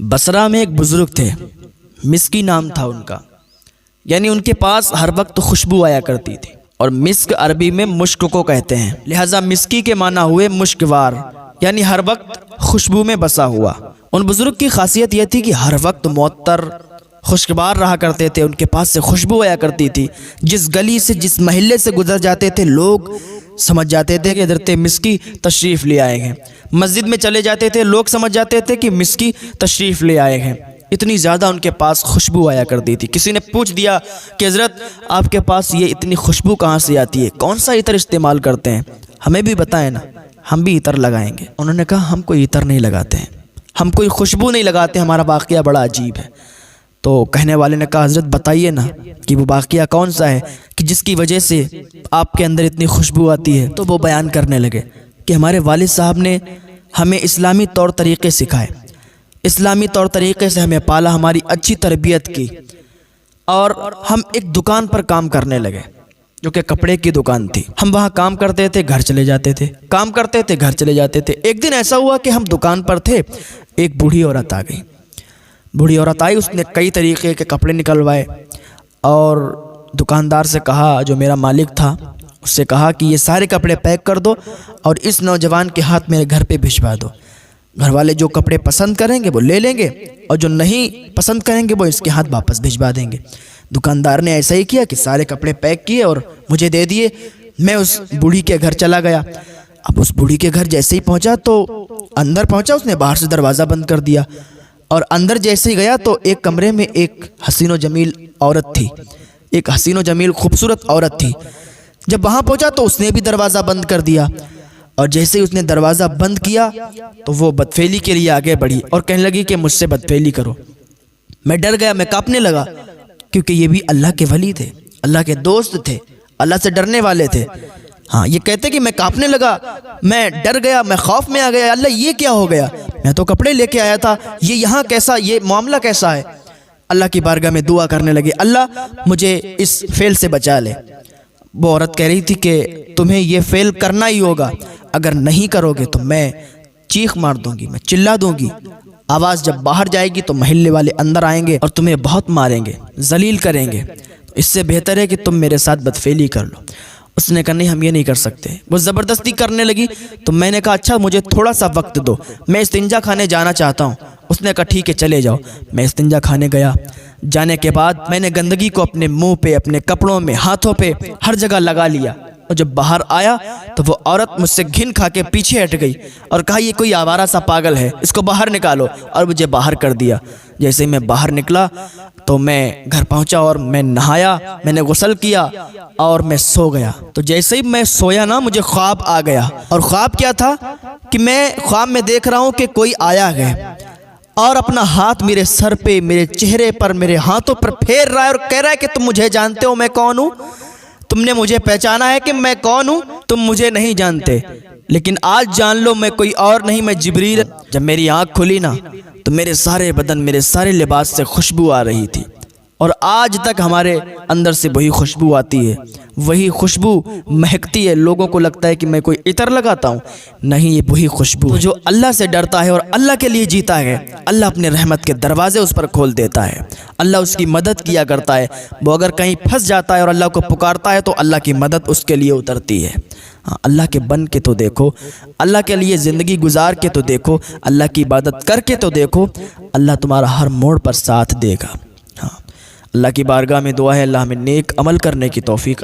بصرہ میں ایک بزرگ تھے، مسکی نام تھا ان کا، یعنی ان کے پاس ہر وقت خوشبو آیا کرتی تھی، اور مسک عربی میں مشک کو کہتے ہیں، لہٰذا مسکی کے معنی ہوئے مشکوار، یعنی ہر وقت خوشبو میں بسا ہوا۔ ان بزرگ کی خاصیت یہ تھی کہ ہر وقت معطر خوشگوار رہا کرتے تھے، ان کے پاس سے خوشبو آیا کرتی تھی، جس گلی سے جس محلے سے گزر جاتے تھے لوگ سمجھ جاتے تھے کہ حضرت مسکی تشریف لے آئے ہیں، مسجد میں چلے جاتے تھے لوگ سمجھ جاتے تھے کہ مسکی تشریف لے آئے ہیں، اتنی زیادہ ان کے پاس خوشبو آیا کرتی تھی۔ کسی نے پوچھ دیا کہ حضرت آپ کے پاس یہ اتنی خوشبو کہاں سے آتی ہے، کون سا عطر استعمال کرتے ہیں، ہمیں بھی بتائیں نا، ہم بھی عطر لگائیں گے۔ انہوں نے کہا ہم کوئی عطر نہیں لگاتے ہیں، ہم کوئی خوشبو نہیں لگاتے، ہمارا واقعہ بڑا عجیب ہے۔ تو کہنے والے نے کہا حضرت بتائیے نا کہ وہ واقعہ کون سا ہے کہ جس کی وجہ سے آپ کے اندر اتنی خوشبو آتی ہے۔ تو وہ بیان کرنے لگے کہ ہمارے والد صاحب نے ہمیں اسلامی طور طریقے سکھائے، اسلامی طور طریقے سے ہمیں پالا، ہماری اچھی تربیت کی، اور ہم ایک دکان پر کام کرنے لگے جو کہ کپڑے کی دکان تھی۔ ہم وہاں کام کرتے تھے، گھر چلے جاتے تھے، کام کرتے تھے، گھر چلے جاتے تھے۔ ایک دن ایسا ہوا کہ ہم دکان پر تھے، ایک بوڑھی عورت آ گئی، بوڑھی عورت آئی، اس نے کئی طریقے کے کپڑے نکلوائے اور دکاندار سے کہا، جو میرا مالک تھا اس سے کہا کہ یہ سارے کپڑے پیک کر دو اور اس نوجوان کے ہاتھ میرے گھر پہ بھجوا دو، گھر والے جو کپڑے پسند کریں گے وہ لے لیں گے اور جو نہیں پسند کریں گے وہ اس کے ہاتھ واپس بھجوا دیں گے۔ دکاندار نے ایسا ہی کیا کہ سارے کپڑے پیک کیے اور مجھے دے دیے۔ میں اس بوڑھی کے گھر چلا گیا۔ اب اس بوڑھی کے گھر جیسے ہی پہنچا تو اندر پہنچا، اس نے باہر سے دروازہ بند کر دیا، اور اندر جیسے ہی گیا تو ایک کمرے میں ایک حسین و جمیل عورت تھی، ایک حسین و جمیل خوبصورت عورت تھی۔ جب وہاں پہنچا تو اس نے بھی دروازہ بند کر دیا، اور جیسے ہی اس نے دروازہ بند کیا تو وہ بدفعلی کے لیے آگے بڑھی اور کہنے لگی کہ مجھ سے بدفعلی کرو۔ میں ڈر گیا، میں کانپنے لگا، کیونکہ یہ بھی اللہ کے ولی تھے، اللہ کے دوست تھے، اللہ سے ڈرنے والے تھے۔ ہاں، یہ کہتے کہ میں کانپنے لگا، میں ڈر گیا، میں خوف میں آ گیا، اللہ یہ کیا ہو گیا، میں تو کپڑے لے کے آیا تھا، یہ یہاں کیسا، یہ معاملہ کیسا ہے۔ اللہ کی بارگاہ میں دعا کرنے لگے، اللہ مجھے اس فعل سے بچا لے۔ وہ عورت کہہ رہی تھی کہ تمہیں یہ فعل کرنا ہی ہوگا، اگر نہیں کرو گے تو میں چیخ مار دوں گی، میں چلا دوں گی، آواز جب باہر جائے گی تو محلے والے اندر آئیں گے اور تمہیں بہت ماریں گے، ذلیل کریں گے، اس سے بہتر ہے کہ تم میرے ساتھ بدفعلی کر لو۔ اس نے کہا نہیں، ہم یہ نہیں کر سکتے۔ وہ زبردستی کرنے لگی تو میں نے کہا اچھا مجھے تھوڑا سا وقت دو، میں استنجا خانے جانا چاہتا ہوں۔ اس نے کہا ٹھیک ہے چلے جاؤ۔ میں استنجا خانے گیا، جانے کے بعد میں نے گندگی کو اپنے منہ پہ، اپنے کپڑوں میں، ہاتھوں پہ، ہر جگہ لگا لیا، اور جب باہر آیا تو وہ عورت مجھ سے گھن کھا کے پیچھے ہٹ گئی اور کہا یہ کوئی آوارہ سا پاگل ہے، اس کو باہر نکالو، اور مجھے باہر کر دیا۔ جیسے ہی میں باہر نکلا تو میں گھر پہنچا اور میں نہایا، میں نے غسل کیا اور میں سو گیا۔ تو جیسے ہی میں سویا نا مجھے خواب آ گیا، اور خواب کیا تھا کہ میں خواب میں دیکھ رہا ہوں کہ کوئی آیا ہے اور اپنا ہاتھ میرے سر پہ، میرے چہرے پر، میرے ہاتھوں پر پھیر رہا ہے اور کہہ رہا ہے کہ تم مجھے جانتے ہو میں کون ہوں، تم نے مجھے پہچانا ہے کہ میں کون ہوں، تم مجھے نہیں جانتے، لیکن آج جان لو میں کوئی اور نہیں، میں جبریل۔ جب میری آنکھ کھلی نا تو میرے سارے بدن، میرے سارے لباس سے خوشبو آ رہی تھی، اور آج تک ہمارے اندر سے وہی خوشبو آتی ہے، وہی خوشبو مہکتی ہے۔ لوگوں کو لگتا ہے کہ میں کوئی عطر لگاتا ہوں، نہیں، یہ وہی خوشبو ہے۔ جو اللہ سے ڈرتا ہے اور اللہ کے لیے جیتا ہے، اللہ اپنے رحمت کے دروازے اس پر کھول دیتا ہے، اللہ اس کی مدد کیا کرتا ہے۔ وہ اگر کہیں پھنس جاتا ہے اور اللہ کو پکارتا ہے تو اللہ کی مدد اس کے لیے اترتی ہے۔ اللہ کے بن کے تو دیکھو، اللہ کے لیے زندگی گزار کے تو دیکھو، اللہ کی عبادت کر کے تو دیکھو، اللہ تمہارا ہر موڑ پر ساتھ دے گا۔ اللہ کی بارگاہ میں دعا ہے اللہ ہمیں نیک عمل کرنے کی توفیق